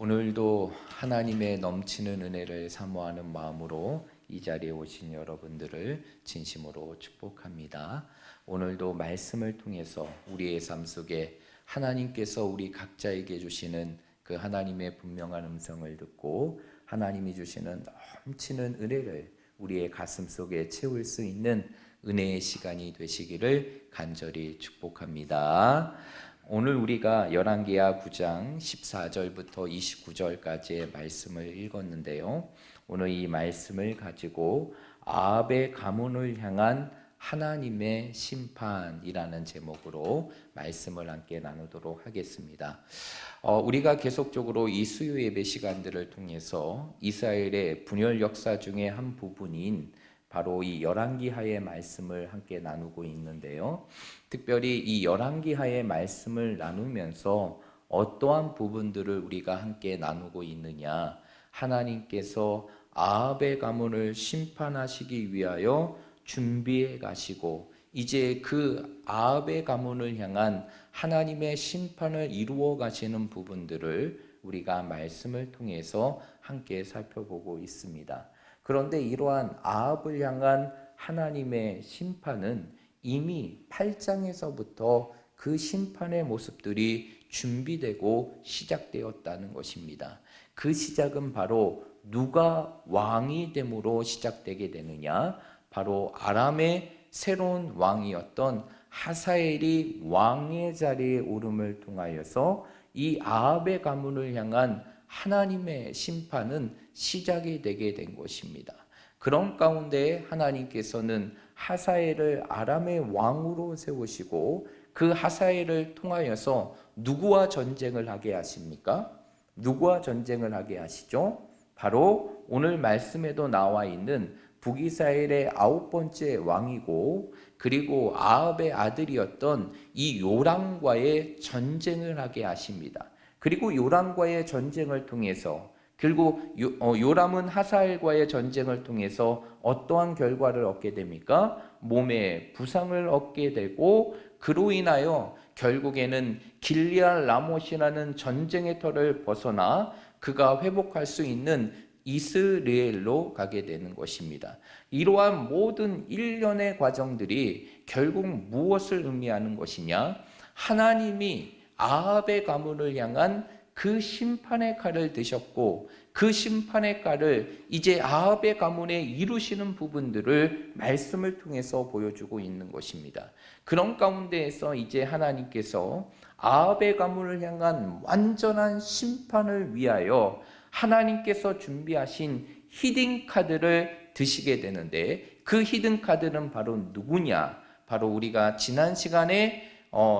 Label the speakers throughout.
Speaker 1: 오늘도 하나님의 넘치는 은혜를 사모하는 마음으로 이 자리에 오신 여러분들을 진심으로 축복합니다. 오늘도 말씀을 통해서 우리의 삶 속에 하나님께서 우리 각자에게 주시는 그 하나님의 분명한 음성을 듣고 하나님이 주시는 넘치는 은혜를 우리의 가슴 속에 채울 수 있는 은혜의 시간이 되시기를 간절히 축복합니다. 오늘 우리가 열왕기하 9장 14절부터 29절까지의 말씀을 읽었는데요. 오늘 이 말씀을 가지고 아합의 가문을 향한 하나님의 심판이라는 제목으로 말씀을 함께 나누도록 하겠습니다. 우리가 계속적으로 이 수요 예배 시간들을 통해서 이스라엘의 분열 역사 중에 한 부분인 바로 이 열왕기하의 말씀을 함께 나누고 있는데요. 특별히 이 열왕기하의 말씀을 나누면서 어떠한 부분들을 우리가 함께 나누고 있느냐, 하나님께서 아합의 가문을 심판하시기 위하여 준비해 가시고 이제 그 아합의 가문을 향한 하나님의 심판을 이루어 가시는 부분들을 우리가 말씀을 통해서 함께 살펴보고 있습니다. 그런데 이러한 아합을 향한 하나님의 심판은 이미 8장에서부터 그 심판의 모습들이 준비되고 시작되었다는 것입니다. 그 시작은 바로 누가 왕이 됨으로 시작되게 되느냐? 바로 아람의 새로운 왕이었던 하사엘이 왕의 자리에 오름을 통하여서 이 아합의 가문을 향한 하나님의 심판은 시작이 되게 된 것입니다. 그런 가운데 하나님께서는 하사엘을 아람의 왕으로 세우시고 그 하사엘을 통하여서 누구와 전쟁을 하게 하십니까? 누구와 전쟁을 하게 하시죠? 바로 오늘 말씀에도 나와 있는 북이스라엘의 9번째 왕이고 그리고 아합의 아들이었던 이 요람과의 전쟁을 하게 하십니다. 그리고 요람과의 전쟁을 통해서 그리고 요람은 하사엘과의 전쟁을 통해서 어떠한 결과를 얻게 됩니까? 몸에 부상을 얻게 되고 그로 인하여 결국에는 길리앗 라못이라는 전쟁의 터를 벗어나 그가 회복할 수 있는 이스라엘로 가게 되는 것입니다. 이러한 모든 일련의 과정들이 결국 무엇을 의미하는 것이냐? 하나님이 아합의 가문을 향한 그 심판의 칼을 드셨고 그 심판의 칼을 이제 아합의 가문에 이루시는 부분들을 말씀을 통해서 보여주고 있는 것입니다. 그런 가운데에서 이제 하나님께서 아합의 가문을 향한 완전한 심판을 위하여 하나님께서 준비하신 히든 카드를 드시게 되는데 그 히든 카드는 바로 누구냐? 바로 우리가 지난 시간에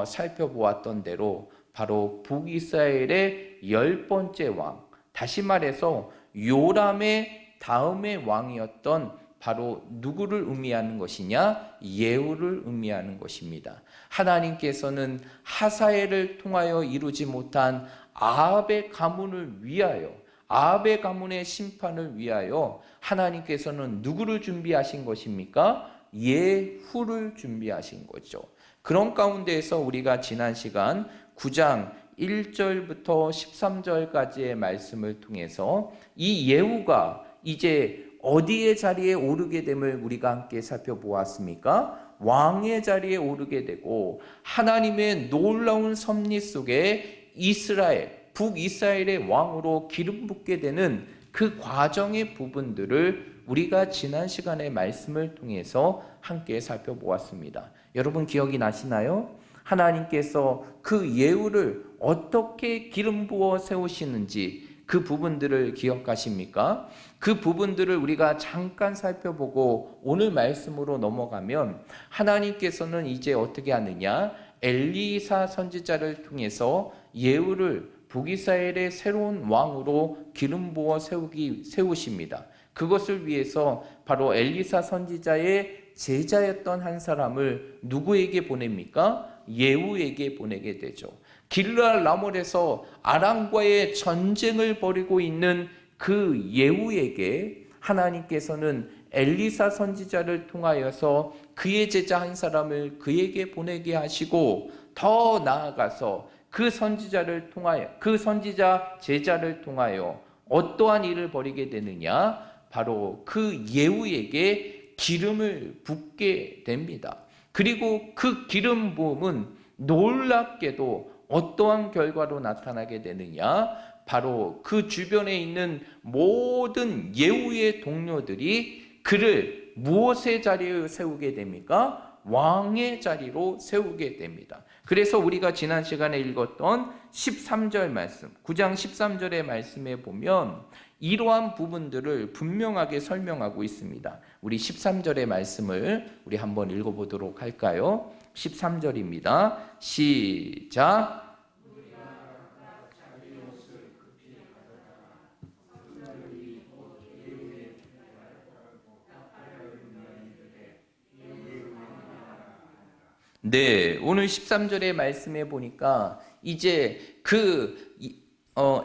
Speaker 1: 살펴보았던 대로 바로 북이스라엘의 10번째 왕, 다시 말해서 요람의 다음의 왕이었던 바로 누구를 의미하는 것이냐? 예후를 의미하는 것입니다. 하나님께서는 하사엘을 통하여 이루지 못한 아합의 가문을 위하여 아합의 가문의 심판을 위하여 하나님께서는 누구를 준비하신 것입니까? 예후를 준비하신 거죠. 그런 가운데에서 우리가 지난 시간 9장 1절부터 13절까지의 말씀을 통해서 이 예후가 이제 어디의 자리에 오르게 됨을 우리가 함께 살펴보았습니까? 왕의 자리에 오르게 되고 하나님의 놀라운 섭리 속에 북이스라엘의 왕으로 기름 붓게 되는 그 과정의 부분들을 우리가 지난 시간의 말씀을 통해서 함께 살펴보았습니다. 여러분 기억이 나시나요? 하나님께서 그 예후를 어떻게 기름 부어 세우시는지 그 부분들을 기억하십니까? 그 부분들을 우리가 잠깐 살펴보고 오늘 말씀으로 넘어가면 하나님께서는 이제 어떻게 하느냐? 엘리사 선지자를 통해서 예후를 북이스라엘의 새로운 왕으로 기름 부어 세우십니다. 그것을 위해서 바로 엘리사 선지자의 제자였던 한 사람을 누구에게 보냅니까? 예후에게 보내게 되죠. 길르앗 라몰에서 아람과의 전쟁을 벌이고 있는 그 예후에게 하나님께서는 엘리사 선지자를 통하여서 그의 제자 한 사람을 그에게 보내게 하시고 더 나아가서 그 선지자를 통하여, 그 선지자 제자를 통하여 어떠한 일을 벌이게 되느냐? 바로 그 예후에게 기름을 붓게 됩니다. 그리고 그 기름 부음은 놀랍게도 어떠한 결과로 나타나게 되느냐? 바로 그 주변에 있는 모든 예후의 동료들이 그를 무엇의 자리에 세우게 됩니까? 왕의 자리로 세우게 됩니다. 그래서 우리가 지난 시간에 읽었던 13절 말씀, 9장 13절의 말씀에 보면 이러한 부분들을 분명하게 설명하고 있습니다. 우리 13절의 말씀을 우리 한번 읽어보도록 할까요? 13절입니다. 시작. 네, 오늘 13절의 말씀에 보니까 이제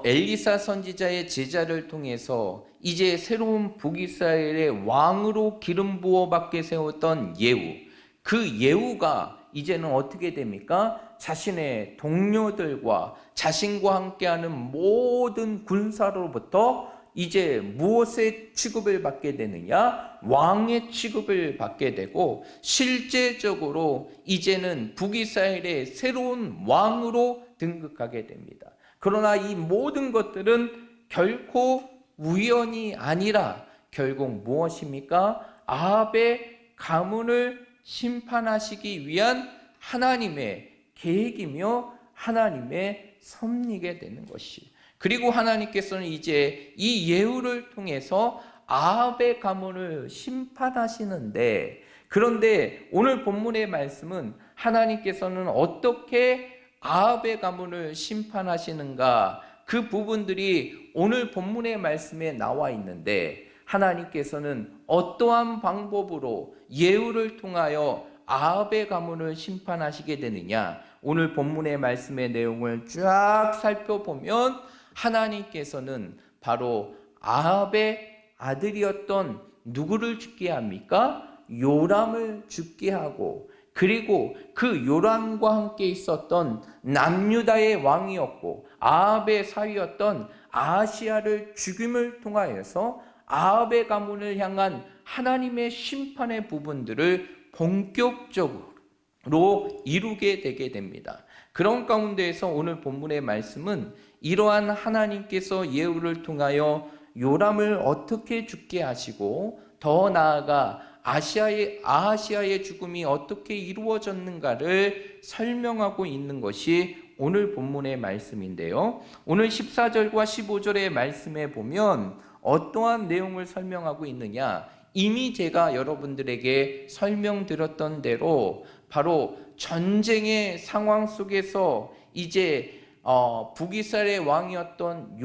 Speaker 1: 엘리사 선지자의 제자를 통해서 이제 새로운 북이스라엘의 왕으로 기름 부어 받게 세웠던 예후, 그 예후가 이제는 어떻게 됩니까? 자신의 동료들과 자신과 함께하는 모든 군사로부터 이제 무엇의 취급을 받게 되느냐? 왕의 취급을 받게 되고 실제적으로 이제는 북이스라엘의 새로운 왕으로 등극하게 됩니다. 그러나 이 모든 것들은 결코 우연이 아니라 결국 무엇입니까? 아합의 가문을 심판하시기 위한 하나님의 계획이며 하나님의 섭리게 되는 것이. 그리고 하나님께서는 이제 이 예후를 통해서 아합의 가문을 심판하시는데, 그런데 오늘 본문의 말씀은 하나님께서는 어떻게 아합의 가문을 심판하시는가, 그 부분들이 오늘 본문의 말씀에 나와 있는데 하나님께서는 어떠한 방법으로 예후를 통하여 아합의 가문을 심판하시게 되느냐, 오늘 본문의 말씀의 내용을 쫙 살펴보면 하나님께서는 바로 아합의 아들이었던 누구를 죽게 합니까? 요람을 죽게 하고, 그리고 그 요람과 함께 있었던 남유다의 왕이었고 아합의 사위였던 아하시야를 죽임을 통하여서 아합의 가문을 향한 하나님의 심판의 부분들을 본격적으로 이루게 되게 됩니다. 그런 가운데에서 오늘 본문의 말씀은 이러한 하나님께서 예후를 통하여 요람을 어떻게 죽게 하시고 더 나아가 아하시야의 죽음이 어떻게 이루어졌는가를 설명하고 있는 것이 오늘 본문의 말씀인데요. 오늘 14절과 15절의 말씀에 보면 어떠한 내용을 설명하고 있느냐, 이미 제가 여러분들에게 설명드렸던 대로 바로 전쟁의 상황 속에서 이제 북이스라엘의 왕이었던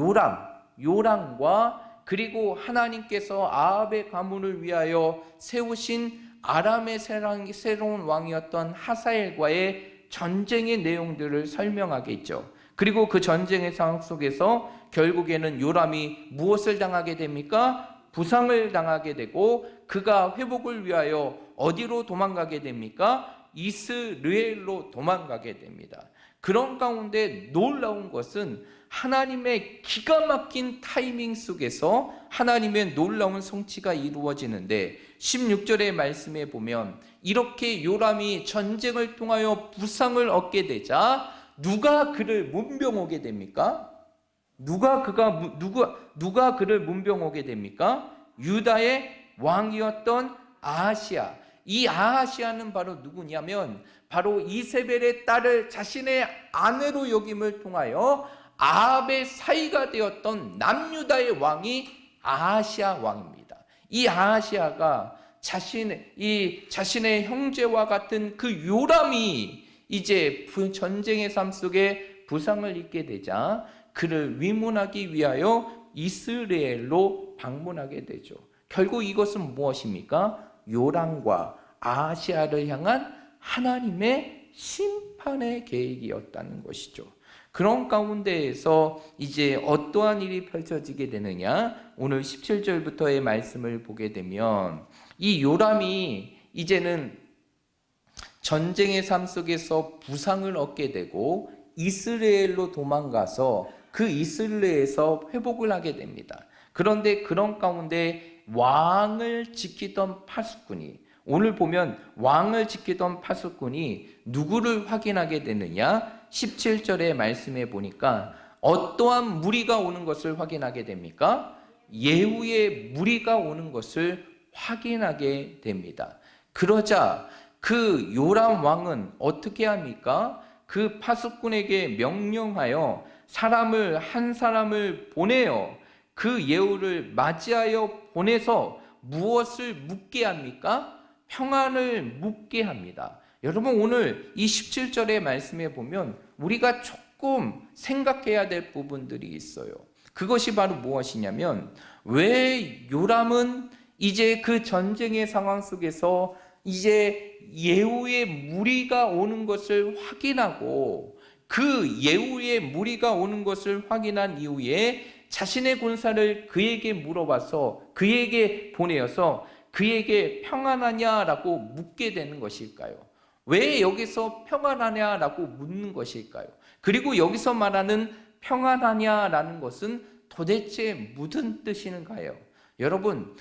Speaker 1: 요람과 그리고 하나님께서 아합의 가문을 위하여 세우신 아람의 새로운 왕이었던 하사엘과의 전쟁의 내용들을 설명하겠죠. 그리고 그 전쟁의 상황 속에서 결국에는 요람이 무엇을 당하게 됩니까? 부상을 당하게 되고 그가 회복을 위하여 어디로 도망가게 됩니까? 이스라엘로 도망가게 됩니다. 그런 가운데 놀라운 것은 하나님의 기가 막힌 타이밍 속에서 하나님의 놀라운 성취가 이루어지는데 16절의 말씀에 보면 이렇게 요람이 전쟁을 통하여 부상을 얻게 되자 누가 그를 문병오게 됩니까? 누가 그를 문병오게 됩니까? 유다의 왕이었던 아하시야. 이 아하시야는 바로 누구냐면 바로 이세벨의 딸을 자신의 아내로 여김을 통하여 아합의 사이가 되었던 남유다의 왕이 아하시야 왕입니다. 이 아하시야가 자신의 형제와 같은 그 요람이 이제 전쟁의 삶 속에 부상을 입게 되자 그를 위문하기 위하여 이스라엘로 방문하게 되죠. 결국 이것은 무엇입니까? 요람과 아하시야를 향한 하나님의 심판의 계획이었다는 것이죠. 그런 가운데에서 이제 어떠한 일이 펼쳐지게 되느냐, 오늘 17절부터의 말씀을 보게 되면 이 요람이 이제는 전쟁의 삶 속에서 부상을 얻게 되고 이스라엘로 도망가서 그 이스라엘에서 회복을 하게 됩니다. 그런데 그런 가운데 왕을 지키던 파수꾼이, 오늘 보면 왕을 지키던 파수꾼이 누구를 확인하게 되느냐? 17절의 말씀에 보니까 어떠한 무리가 오는 것을 확인하게 됩니까? 예후의 무리가 오는 것을 확인하게 됩니다. 그러자 그 요람 왕은 어떻게 합니까? 그 파수꾼에게 명령하여 한 사람을 보내어 그 예후를 맞이하여 보내서 무엇을 묻게 합니까? 평안을 묻게 합니다. 여러분, 오늘 이 17절의 말씀에 보면 우리가 조금 생각해야 될 부분들이 있어요. 그것이 바로 무엇이냐면, 왜 요람은 이제 그 전쟁의 상황 속에서 이제 예후의 무리가 오는 것을 확인하고, 그 예후의 무리가 오는 것을 확인한 이후에 자신의 군사를 그에게 물어봐서 그에게 보내어서 그에게 평안하냐라고 묻게 되는 것일까요? 왜 여기서 평안하냐라고 묻는 것일까요? 그리고 여기서 말하는 평안하냐라는 것은 도대체 무슨 뜻인가요? 여러분,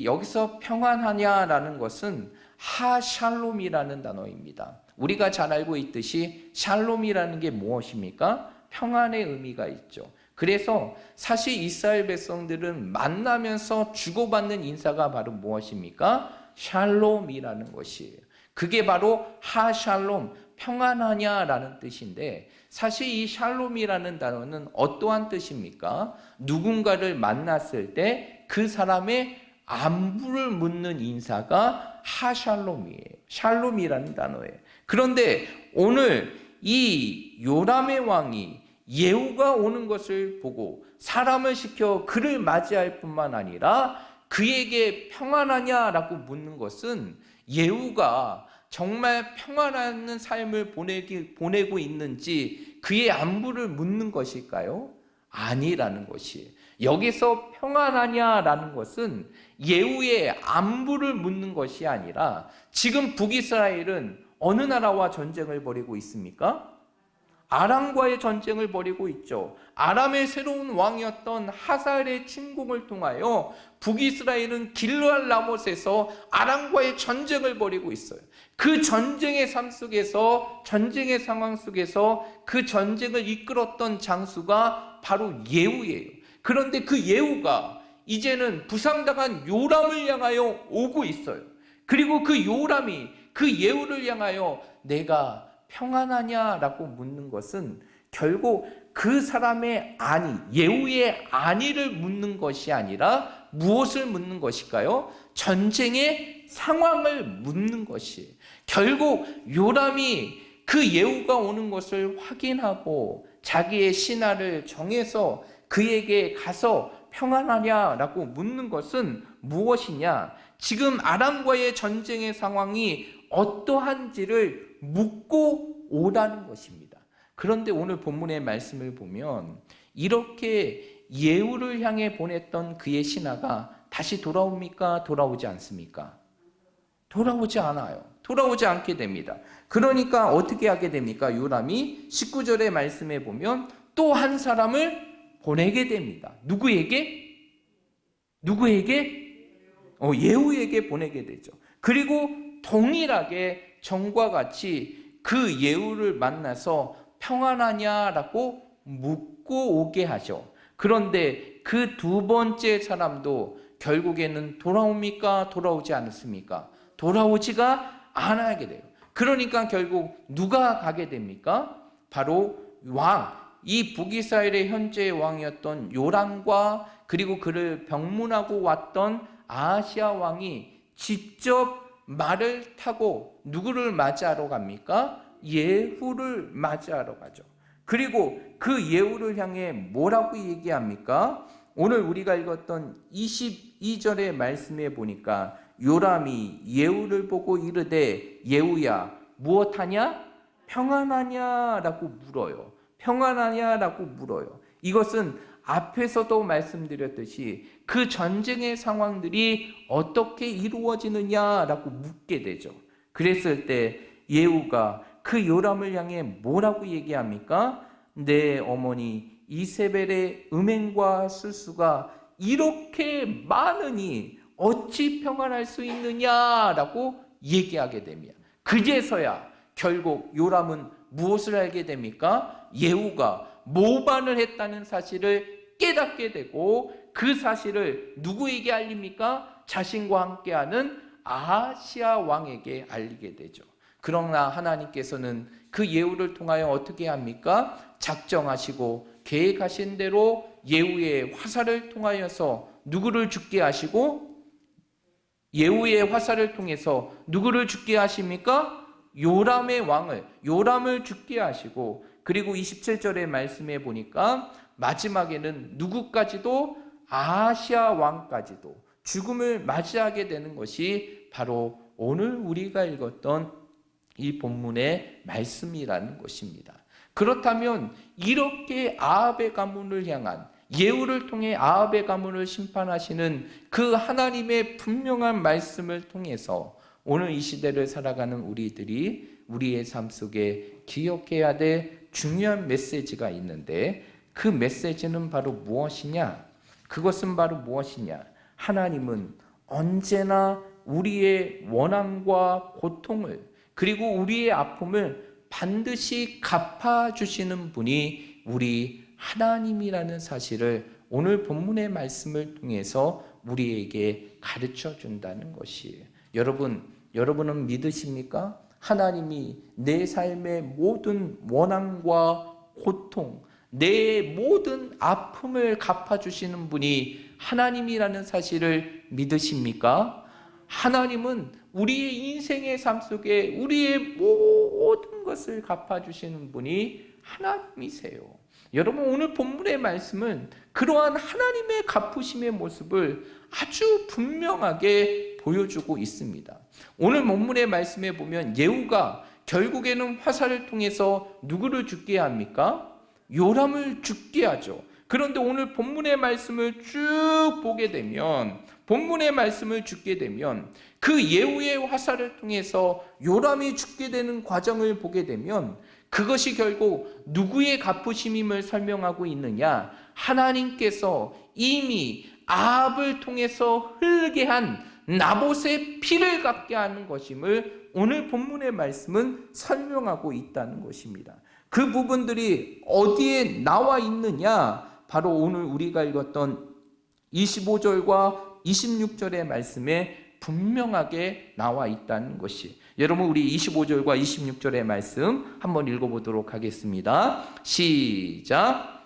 Speaker 1: 여기서 평안하냐라는 것은 하샬롬이라는 단어입니다. 우리가 잘 알고 있듯이 샬롬이라는 게 무엇입니까? 평안의 의미가 있죠. 그래서 사실 이스라엘 백성들은 만나면서 주고받는 인사가 바로 무엇입니까? 샬롬이라는 것이에요. 그게 바로 하샬롬, 평안하냐라는 뜻인데, 사실 이 샬롬이라는 단어는 어떠한 뜻입니까? 누군가를 만났을 때 그 사람의 안부를 묻는 인사가 하샬롬이에요. 샬롬이라는 단어예요. 그런데 오늘 이 요람의 왕이 예후가 오는 것을 보고 사람을 시켜 그를 맞이할 뿐만 아니라 그에게 평안하냐라고 묻는 것은 예후가 정말 평안한 삶을 보내고 있는지 그의 안부를 묻는 것일까요? 아니라는 것이에요. 여기서 평안하냐라는 것은 예후의 안부를 묻는 것이 아니라, 지금 북이스라엘은 어느 나라와 전쟁을 벌이고 있습니까? 아람과의 전쟁을 벌이고 있죠. 아람의 새로운 왕이었던 하사엘의 침공을 통하여 북이스라엘은 길르알 라못에서 아람과의 전쟁을 벌이고 있어요. 그 전쟁의 삶 속에서, 전쟁의 상황 속에서 그 전쟁을 이끌었던 장수가 바로 예후예요. 그런데 그 예후가 이제는 부상당한 요람을 향하여 오고 있어요. 그리고 그 요람이 그 예후를 향하여 내가 평안하냐라고 묻는 것은 결국 그 사람의 예후의 안위를 묻는 것이 아니라 무엇을 묻는 것일까요? 전쟁의 상황을 묻는 것이에요. 결국 요람이 그 예후가 오는 것을 확인하고 자기의 신하를 정해서 그에게 가서 평안하냐라고 묻는 것은 무엇이냐? 지금 아람과의 전쟁의 상황이 어떠한지를 묻고 오라는 것입니다. 그런데 오늘 본문의 말씀을 보면 이렇게 예후를 향해 보냈던 그의 신하가 다시 돌아옵니까? 돌아오지 않습니까? 돌아오지 않아요. 돌아오지 않게 됩니다. 그러니까 어떻게 하게 됩니까? 요람이 19절의 말씀에 보면 또 한 사람을 보내게 됩니다. 누구에게? 예후에게 보내게 되죠. 그리고 동일하게 전과 같이 그 예후를 만나서 평안하냐라고 묻고 오게 하죠. 그런데 그 두 번째 사람도 결국에는 돌아옵니까? 돌아오지 않습니까? 돌아오지가 않게 돼요. 그러니까 결국 누가 가게 됩니까? 바로 이 북이스라엘의 현재 왕이었던 요람과 그리고 그를 병문하고 왔던 아하시아 왕이 직접 말을 타고 누구를 맞이하러 갑니까? 예후를 맞이하러 가죠. 그리고 그 예후를 향해 뭐라고 얘기합니까? 오늘 우리가 읽었던 22절의 말씀에 보니까 요람이 예후를 보고 이르되 예후야 무엇하냐? 평안하냐라고 물어요. 평안하냐라고 물어요. 이것은 앞에서도 말씀드렸듯이 그 전쟁의 상황들이 어떻게 이루어지느냐라고 묻게 되죠. 그랬을 때 예후가 그 요람을 향해 뭐라고 얘기합니까? 내 어머니 이세벨의 음행과 술수가 이렇게 많으니 어찌 평안할 수 있느냐라고 얘기하게 됩니다. 그제서야 결국 요람은 무엇을 알게 됩니까? 예후가 모반을 했다는 사실을 깨닫게 되고, 그 사실을 누구에게 알립니까? 자신과 함께하는 아하시아 왕에게 알리게 되죠. 그러나 하나님께서는 그 예후를 통하여 어떻게 합니까? 작정하시고 계획하신 대로 예후의 화살을 통하여서 누구를 죽게 하시고, 예후의 화살을 통해서 누구를 죽게 하십니까? 요람의 왕을, 요람을 죽게 하시고, 그리고 27절의 말씀에 보니까 마지막에는 누구까지도, 아하시아 왕까지도 죽음을 맞이하게 되는 것이 바로 오늘 우리가 읽었던 이 본문의 말씀이라는 것입니다. 그렇다면 이렇게 아합의 가문을 향한, 예후를 통해 아합의 가문을 심판하시는 그 하나님의 분명한 말씀을 통해서 오늘 이 시대를 살아가는 우리들이 우리의 삶 속에 기억해야 될 중요한 메시지가 있는데, 그 메시지는 바로 무엇이냐? 그것은 바로 무엇이냐? 하나님은 언제나 우리의 원함과 고통을, 그리고 우리의 아픔을 반드시 갚아주시는 분이 우리 하나님이라는 사실을 오늘 본문의 말씀을 통해서 우리에게 가르쳐 준다는 것이에요. 여러분은 믿으십니까? 하나님이 내 삶의 모든 원함과 고통, 내 모든 아픔을 갚아주시는 분이 하나님이라는 사실을 믿으십니까? 하나님은 우리의 인생의 삶 속에 우리의 모든 것을 갚아주시는 분이 하나님이세요. 여러분, 오늘 본문의 말씀은 그러한 하나님의 갚으심의 모습을 아주 분명하게 보여주고 있습니다. 오늘 본문의 말씀에 보면 예후가 결국에는 화살을 통해서 누구를 죽게 합니까? 요람을 죽게 하죠. 그런데 오늘 본문의 말씀을 쭉 보게 되면, 본문의 말씀을 죽게 되면 그 예후의 화살을 통해서 요람이 죽게 되는 과정을 보게 되면 그것이 결국 누구의 갚으심임을 설명하고 있느냐? 하나님께서 이미 아합을 통해서 흘리게 한 나봇의 피를 갚게 하는 것임을 오늘 본문의 말씀은 설명하고 있다는 것입니다. 그 부분들이 어디에 나와 있느냐? 바로 오늘 우리가 읽었던 25절과 26절의 말씀에 분명하게 나와 있다는 것이, 여러분 우리 25절과 26절의 말씀 한번 읽어보도록 하겠습니다. 시작.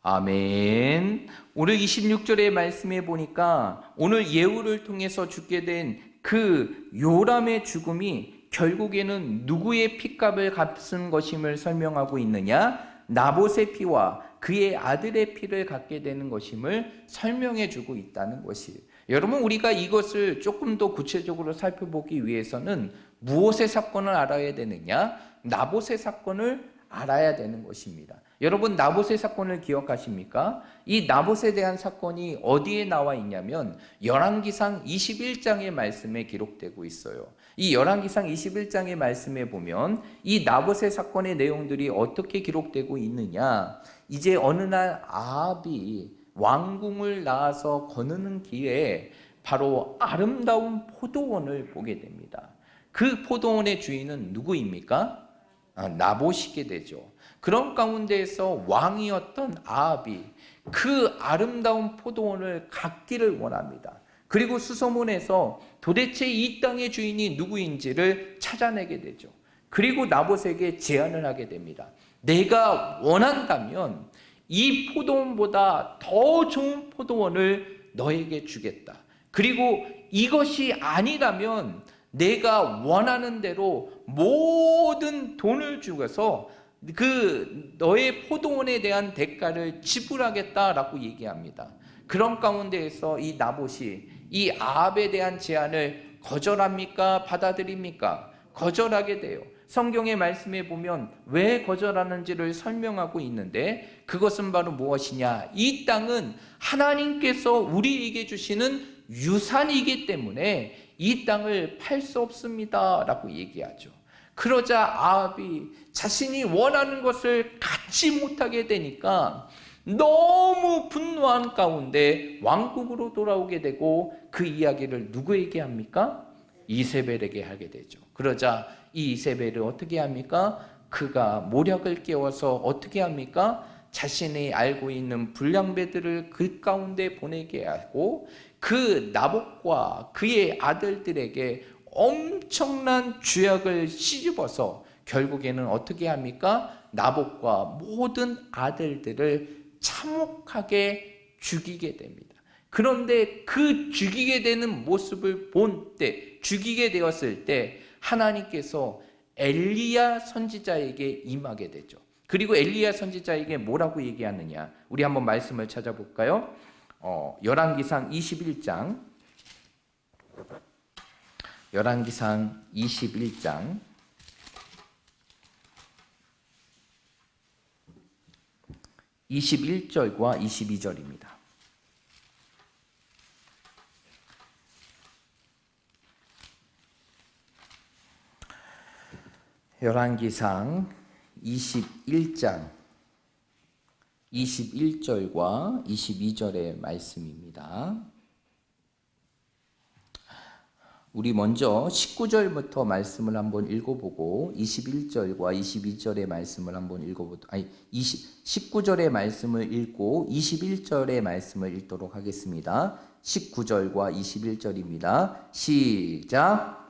Speaker 1: 아멘. 오늘 26절의 말씀에 보니까 오늘 예후를 통해서 죽게 된 그 요람의 죽음이 결국에는 누구의 핏값을 갚은 것임을 설명하고 있느냐? 나봇의 피와 그의 아들의 피를 갖게 되는 것임을 설명해 주고 있다는 것이에요. 여러분, 우리가 이것을 조금 더 구체적으로 살펴보기 위해서는 무엇의 사건을 알아야 되느냐? 나봇의 사건을 알아야 되는 것입니다. 여러분, 나봇의 사건을 기억하십니까? 이 나봇에 대한 사건이 어디에 나와 있냐면 열왕기상 21장의 말씀에 기록되고 있어요. 이 열왕기상 21장의 말씀에 보면 이 나봇의 사건의 내용들이 어떻게 기록되고 있느냐? 이제 어느 날 아합이 왕궁을 나와서 거느는 길에 바로 아름다운 포도원을 보게 됩니다. 그 포도원의 주인은 누구입니까? 나봇이게 되죠. 그런 가운데에서 왕이었던 아합이 그 아름다운 포도원을 갖기를 원합니다. 그리고 수소문해서 도대체 이 땅의 주인이 누구인지를 찾아내게 되죠. 그리고 나봇에게 제안을 하게 됩니다. 내가 원한다면 이 포도원보다 더 좋은 포도원을 너에게 주겠다. 그리고 이것이 아니라면 내가 원하는 대로 모든 돈을 주고서 그 너의 포도원에 대한 대가를 지불하겠다라고 얘기합니다. 그런 가운데에서 이 나봇이 이 아합에 대한 제안을 거절합니까? 받아들입니까? 거절하게 돼요. 성경의 말씀에 보면 왜 거절하는지를 설명하고 있는데 그것은 바로 무엇이냐? 이 땅은 하나님께서 우리에게 주시는 유산이기 때문에 이 땅을 팔 수 없습니다 라고 얘기하죠. 그러자 아합이 자신이 원하는 것을 갖지 못하게 되니까 너무 분노한 가운데 왕국으로 돌아오게 되고 그 이야기를 누구에게 합니까? 이세벨에게 하게 되죠. 그러자 이 이세벨을 어떻게 합니까? 그가 모략을 깨워서 어떻게 합니까? 자신이 알고 있는 불량배들을 그 가운데 보내게 하고 그 나봇과 그의 아들들에게 엄청난 죄악을 씌집어서 결국에는 어떻게 합니까? 나봇과 모든 아들들을 참혹하게 죽이게 됩니다. 그런데 그 죽이게 되는 모습을 본 때, 죽이게 되었을 때 하나님께서 엘리야 선지자에게 임하게 되죠. 그리고 엘리야 선지자에게 뭐라고 얘기하느냐? 우리 한번 말씀을 찾아볼까요? 열왕기상 21장. 열왕기상 21장 21절과 22절입니다. 열왕기상 21장 21절과 22절의 말씀입니다. 우리 먼저 19절부터 말씀을 한번 읽어보고 21절과 22절의 말씀을 한번 읽어보도록 19절의 말씀을 읽고 21절의 말씀을 읽도록 하겠습니다. 19절과 21절입니다. 시작.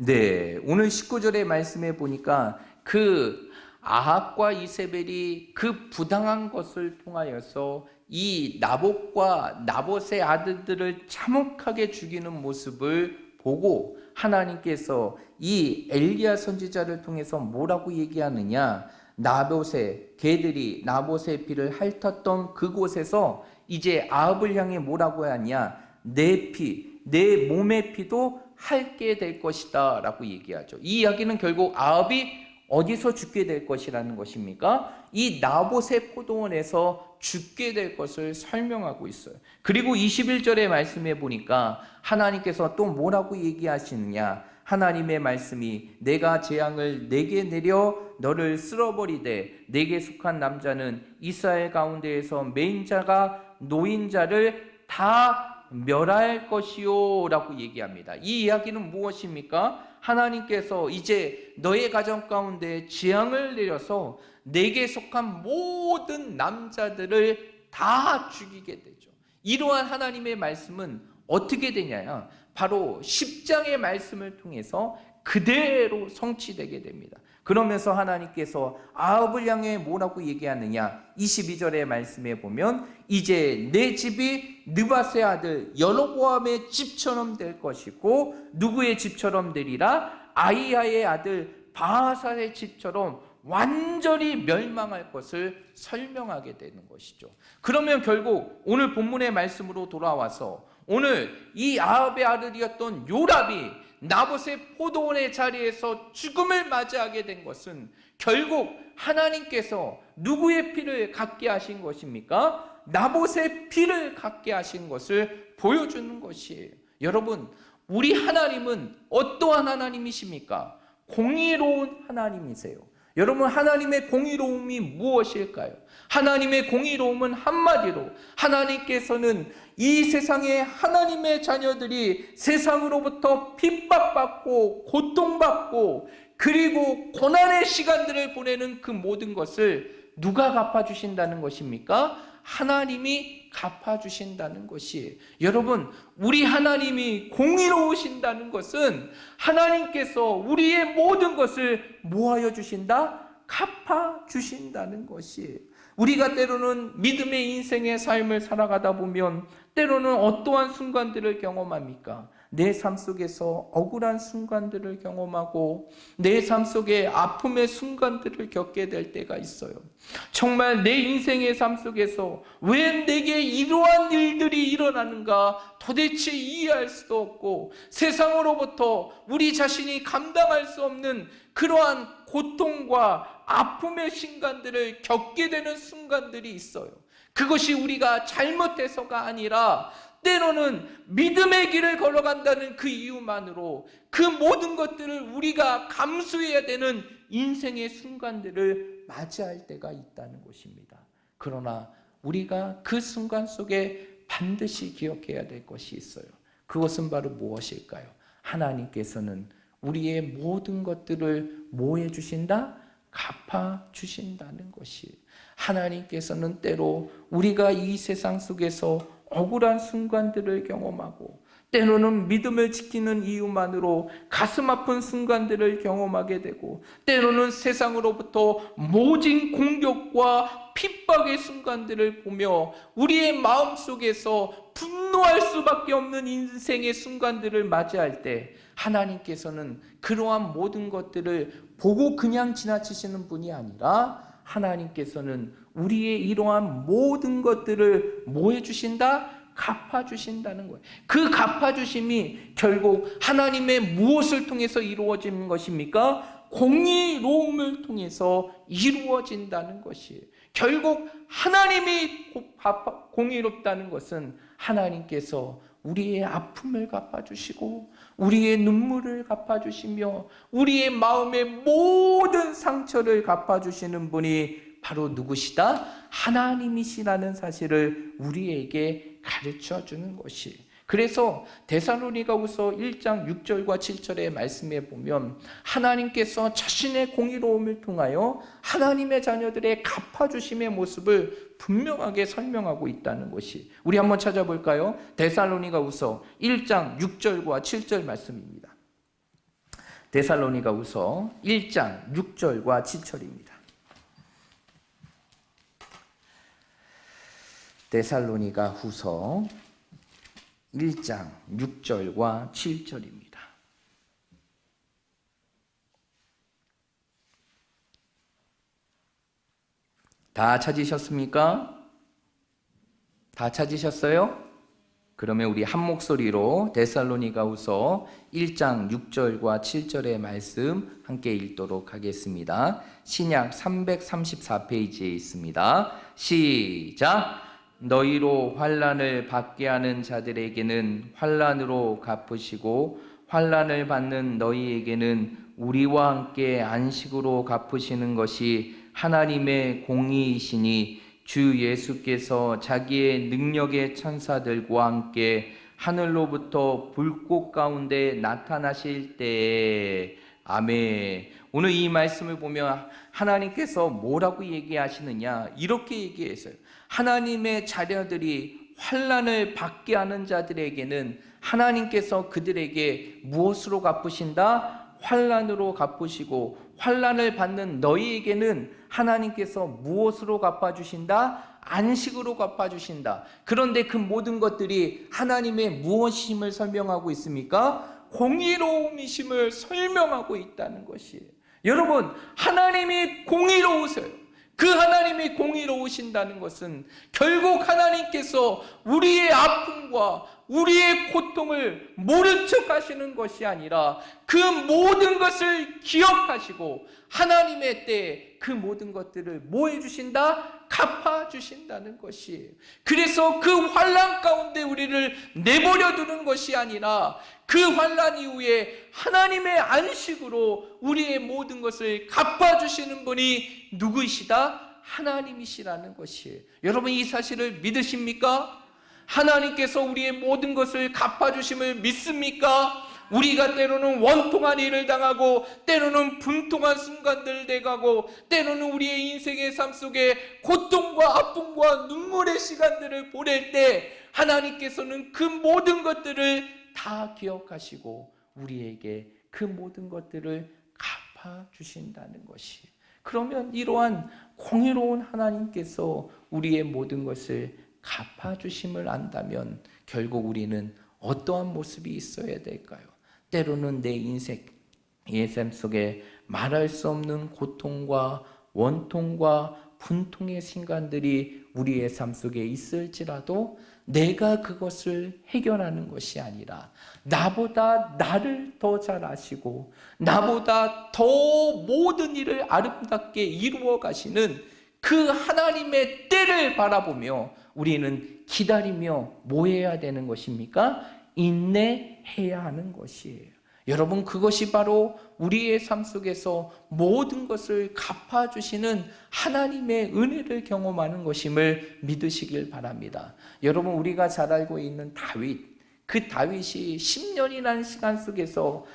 Speaker 1: 네, 오늘 19절의 말씀에 보니까 그 아합과 이세벨이 그 부당한 것을 통하여서 이 나봇과 나봇의 아들들을 참혹하게 죽이는 모습을 보고 하나님께서 이 엘리야 선지자를 통해서 뭐라고 얘기하느냐? 나봇의 개들이 나봇의 피를 핥았던 그곳에서 이제 아합을 향해 뭐라고 하냐? 내 피, 내 몸의 피도 핥게 될 것이다 라고 얘기하죠. 이 이야기는 결국 아합이 어디서 죽게 될 것이라는 것입니까? 이 나봇의 포도원에서 죽게 될 것을 설명하고 있어요. 그리고 21절의 말씀에 보니까 하나님께서 또 뭐라고 얘기하시느냐? 하나님의 말씀이 내가 재앙을 내게 내려 너를 쓸어버리되 내게 속한 남자는 이스라엘 가운데에서 매인자가 노인자를 다 멸할 것이요 라고 얘기합니다. 이 이야기는 무엇입니까? 하나님께서 이제 너의 가정 가운데 재앙을 내려서 내게 속한 모든 남자들을 다 죽이게 되죠. 이러한 하나님의 말씀은 어떻게 되냐? 바로 10장의 말씀을 통해서 그대로 성취되게 됩니다. 그러면서 하나님께서 아합을 향해 뭐라고 얘기하느냐? 22절의 말씀에 보면 이제 내 집이 느밧의 아들 여로보암의 집처럼 될 것이고 누구의 집처럼 되리라? 아히야의 아들 바하사의 집처럼 완전히 멸망할 것을 설명하게 되는 것이죠. 그러면 결국 오늘 본문의 말씀으로 돌아와서 오늘 이 아합의 아들이었던 요람이 나봇의 포도원의 자리에서 죽음을 맞이하게 된 것은 결국 하나님께서 누구의 피를 갖게 하신 것입니까? 나봇의 피를 갖게 하신 것을 보여주는 것이에요. 여러분, 우리 하나님은 어떠한 하나님이십니까? 공의로운 하나님이세요. 여러분, 하나님의 공의로움이 무엇일까요? 하나님의 공의로움은 한마디로 하나님께서는 이 세상에 하나님의 자녀들이 세상으로부터 핍박받고 고통받고 그리고 고난의 시간들을 보내는 그 모든 것을 누가 갚아주신다는 것입니까? 하나님이 갚아주신다는 것이, 여러분, 우리 하나님이 공의로우신다는 것은 하나님께서 우리의 모든 것을 뭐하여 주신다? 갚아주신다는 것이, 우리가 때로는 믿음의 인생의 삶을 살아가다 보면 때로는 어떠한 순간들을 경험합니까? 내 삶 속에서 억울한 순간들을 경험하고 내 삶 속에 아픔의 순간들을 겪게 될 때가 있어요. 정말 내 인생의 삶 속에서 왜 내게 이러한 일들이 일어나는가 도대체 이해할 수도 없고 세상으로부터 우리 자신이 감당할 수 없는 그러한 고통과 아픔의 순간들을 겪게 되는 순간들이 있어요. 그것이 우리가 잘못해서가 아니라 때로는 믿음의 길을 걸어간다는 그 이유만으로 그 모든 것들을 우리가 감수해야 되는 인생의 순간들을 맞이할 때가 있다는 것입니다. 그러나 우리가 그 순간 속에 반드시 기억해야 될 것이 있어요. 그것은 바로 무엇일까요? 하나님께서는 우리의 모든 것들을 뭐 해주신다? 갚아주신다는 것이, 하나님께서는 때로 우리가 이 세상 속에서 억울한 순간들을 경험하고 때로는 믿음을 지키는 이유만으로 가슴 아픈 순간들을 경험하게 되고 때로는 세상으로부터 모진 공격과 핍박의 순간들을 보며 우리의 마음속에서 분노할 수밖에 없는 인생의 순간들을 맞이할 때 하나님께서는 그러한 모든 것들을 보고 그냥 지나치시는 분이 아니라 하나님께서는 우리의 이러한 모든 것들을 뭐 해주신다? 갚아주신다는 거예요. 그 갚아주심이 결국 하나님의 무엇을 통해서 이루어지는 것입니까? 공의로움을 통해서 이루어진다는 것이, 결국 하나님이 공의롭다는 것은 하나님께서 우리의 아픔을 갚아주시고 우리의 눈물을 갚아주시며 우리의 마음의 모든 상처를 갚아주시는 분이 바로 누구시다? 하나님이시라는 사실을 우리에게 가르쳐주는 것이, 그래서 데살로니가후서 1장 6절과 7절의 말씀에 보면 하나님께서 자신의 공의로움을 통하여 하나님의 자녀들의 갚아주심의 모습을 분명하게 설명하고 있다는 것이, 우리 한번 찾아볼까요? 데살로니가후서 1장 6절과 7절 말씀입니다. 데살로니가후서 1장 6절과 7절입니다. 데살로니가후서 1장 6절과 7절입니다. 다 찾으셨습니까? 다 찾으셨어요? 그러면 우리 한 목소리로 데살로니가후서 1장 6절과 7절의 말씀 함께 읽도록 하겠습니다. 신약 334페이지에 있습니다. 시작! 너희로 환난을 받게 하는 자들에게는 환난으로 갚으시고 환난을 받는 너희에게는 우리와 함께 안식으로 갚으시는 것이 하나님의 공의이시니 주 예수께서 자기의 능력의 천사들과 함께 하늘로부터 불꽃 가운데 나타나실 때에. 아멘. 오늘 이 말씀을 보면 하나님께서 뭐라고 얘기하시느냐, 이렇게 얘기했어요. 하나님의 자녀들이 환난을 받게 하는 자들에게는 하나님께서 그들에게 무엇으로 갚으신다? 환난으로 갚으시고 환난을 받는 너희에게는 하나님께서 무엇으로 갚아주신다? 안식으로 갚아주신다. 그런데 그 모든 것들이 하나님의 무엇임을 설명하고 있습니까? 공의로움이심을 설명하고 있다는 것이에요. 여러분, 하나님이 공의로우세요. 그 하나님이 공의로우신다는 것은 결국 하나님께서 우리의 아픔과 우리의 고통을 모른 척 하시는 것이 아니라 그 모든 것을 기억하시고 하나님의 때에 그 모든 것들을 뭐 해주신다? 갚아주신다는 것이에요. 그래서 그 환난 가운데 우리를 내버려 두는 것이 아니라 그 환난 이후에 하나님의 안식으로 우리의 모든 것을 갚아주시는 분이 누구이시다? 하나님이시라는 것이에요. 여러분, 이 사실을 믿으십니까? 하나님께서 우리의 모든 것을 갚아주심을 믿습니까? 우리가 때로는 원통한 일을 당하고 때로는 분통한 순간들을 대가고 때로는 우리의 인생의 삶 속에 고통과 아픔과 눈물의 시간들을 보낼 때 하나님께서는 그 모든 것들을 다 기억하시고 우리에게 그 모든 것들을 갚아주신다는 것이에요. 그러면 이러한 공의로운 하나님께서 우리의 모든 것을 갚아주심을 안다면 결국 우리는 어떠한 모습이 있어야 될까요? 때로는 내 인생의 삶 속에 말할 수 없는 고통과 원통과 분통의 순간들이 우리의 삶 속에 있을지라도 내가 그것을 해결하는 것이 아니라 나보다 나를 더 잘 아시고 나보다 더 모든 일을 아름답게 이루어 가시는 그 하나님의 때를 바라보며 우리는 기다리며 뭐 해야 되는 것입니까? 인내해야 하는 것이에요. 여러분, 그것이 바로 우리의 삶 속에서 모든 것을 갚아주시는 하나님의 은혜를 경험하는 것임을 믿으시길 바랍니다. 여러분, 우리가 잘 알고 있는 다윗, 그 다윗이 10년이라는 시간 속에서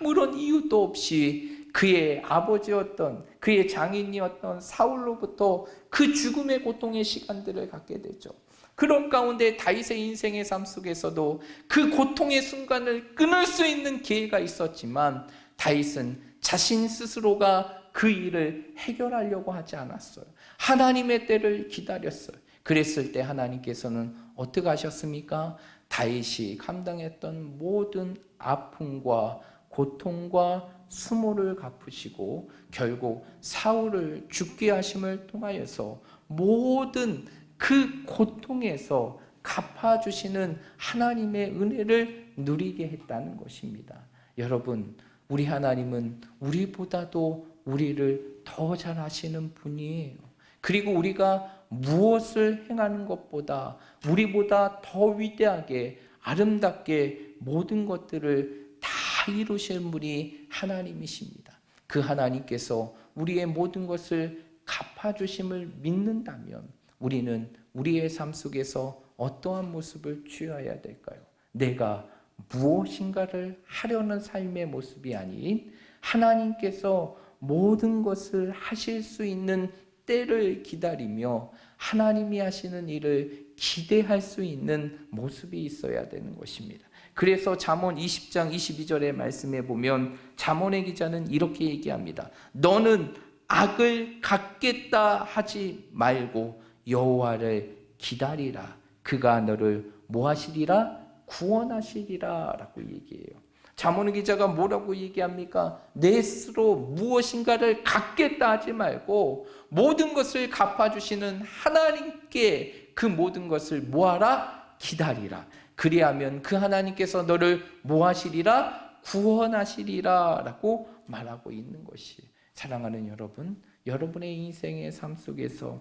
Speaker 1: 아무런 이유도 없이 그의 아버지였던, 그의 장인이었던 사울로부터 그 죽음의 고통의 시간들을 갖게 되죠. 그런 가운데 다윗의 인생의 삶 속에서도 그 고통의 순간을 끊을 수 있는 기회가 있었지만 다윗은 자신 스스로가 그 일을 해결하려고 하지 않았어요. 하나님의 때를 기다렸어요. 그랬을 때 하나님께서는 어떻게 하셨습니까? 다윗이 감당했던 모든 아픔과 고통과 수모를 갚으시고 결국 사울을 죽게 하심을 통하여서 모든 그 고통에서 갚아주시는 하나님의 은혜를 누리게 했다는 것입니다. 여러분, 우리 하나님은 우리보다도 우리를 더 잘 아시는 분이에요. 그리고 우리가 무엇을 행하는 것보다 우리보다 더 위대하게 아름답게 모든 것들을 다 이루신 분이 하나님이십니다. 그 하나님께서 우리의 모든 것을 갚아주심을 믿는다면 우리는 우리의 삶 속에서 어떠한 모습을 취해야 될까요? 내가 무엇인가를 하려는 삶의 모습이 아닌 하나님께서 모든 것을 하실 수 있는 때를 기다리며 하나님이 하시는 일을 기대할 수 있는 모습이 있어야 되는 것입니다. 그래서 잠언 20장 22절의 말씀에 보면 잠언의 기자는 이렇게 얘기합니다. 너는 악을 갚겠다 하지 말고 여호와를 기다리라. 그가 너를 뭐 하시리라? 구원하시리라 라고 얘기해요. 잠언의 기자가 뭐라고 얘기합니까? 내 스스로 무엇인가를 갖겠다 하지 말고 모든 것을 갚아주시는 하나님께 그 모든 것을 뭐하라? 기다리라. 그리하면 그 하나님께서 너를 뭐 하시리라? 구원하시리라 라고 말하고 있는 것이에요. 사랑하는 여러분, 여러분의 인생의 삶 속에서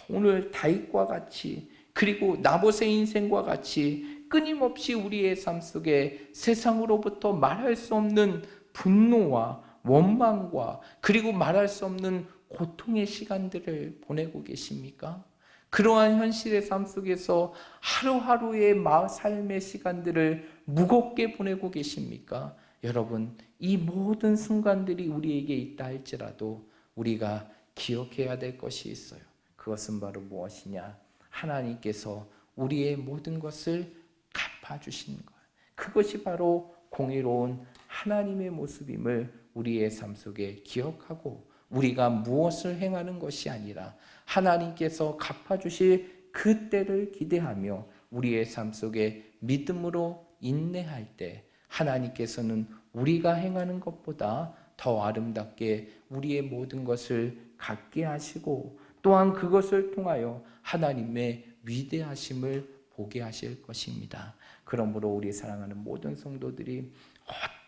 Speaker 1: 오늘 다윗과 같이 그리고 나봇의 인생과 같이 끊임없이 우리의 삶 속에 세상으로부터 말할 수 없는 분노와 원망과 그리고 말할 수 없는 고통의 시간들을 보내고 계십니까? 그러한 현실의 삶 속에서 하루하루의 삶의 시간들을 무겁게 보내고 계십니까? 여러분, 이 모든 순간들이 우리에게 있다 할지라도 우리가 기억해야 될 것이 있어요. 그것은 바로 무엇이냐? 하나님께서 우리의 모든 것을 갚아주시는 거예요. 그것이 바로 공의로운 하나님의 모습임을 우리의 삶 속에 기억하고 우리가 무엇을 행하는 것이 아니라 하나님께서 갚아주실 그 때를 기대하며 우리의 삶 속에 믿음으로 인내할 때 하나님께서는 우리가 행하는 것보다 더 아름답게 우리의 모든 것을 갖게 하시고 또한 그것을 통하여 하나님의 위대하심을 보게 하실 것입니다. 그러므로 우리 사랑하는 모든 성도들이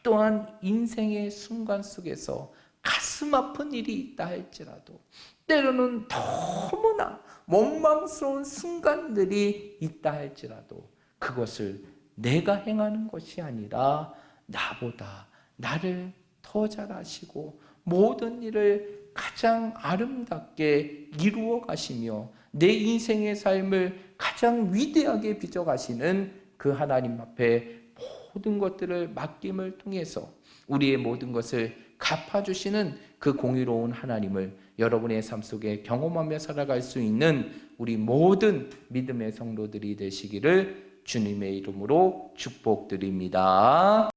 Speaker 1: 어떠한 인생의 순간 속에서 가슴 아픈 일이 있다 할지라도 때로는 너무나 원망스러운 순간들이 있다 할지라도 그것을 내가 행하는 것이 아니라 나보다 나를 더 잘 아시고 모든 일을 가장 아름답게 이루어 가시며 내 인생의 삶을 가장 위대하게 빚어 가시는 그 하나님 앞에 모든 것들을 맡김을 통해서 우리의 모든 것을 갚아주시는 그 공의로운 하나님을 여러분의 삶 속에 경험하며 살아갈 수 있는 우리 모든 믿음의 성도들이 되시기를 주님의 이름으로 축복드립니다.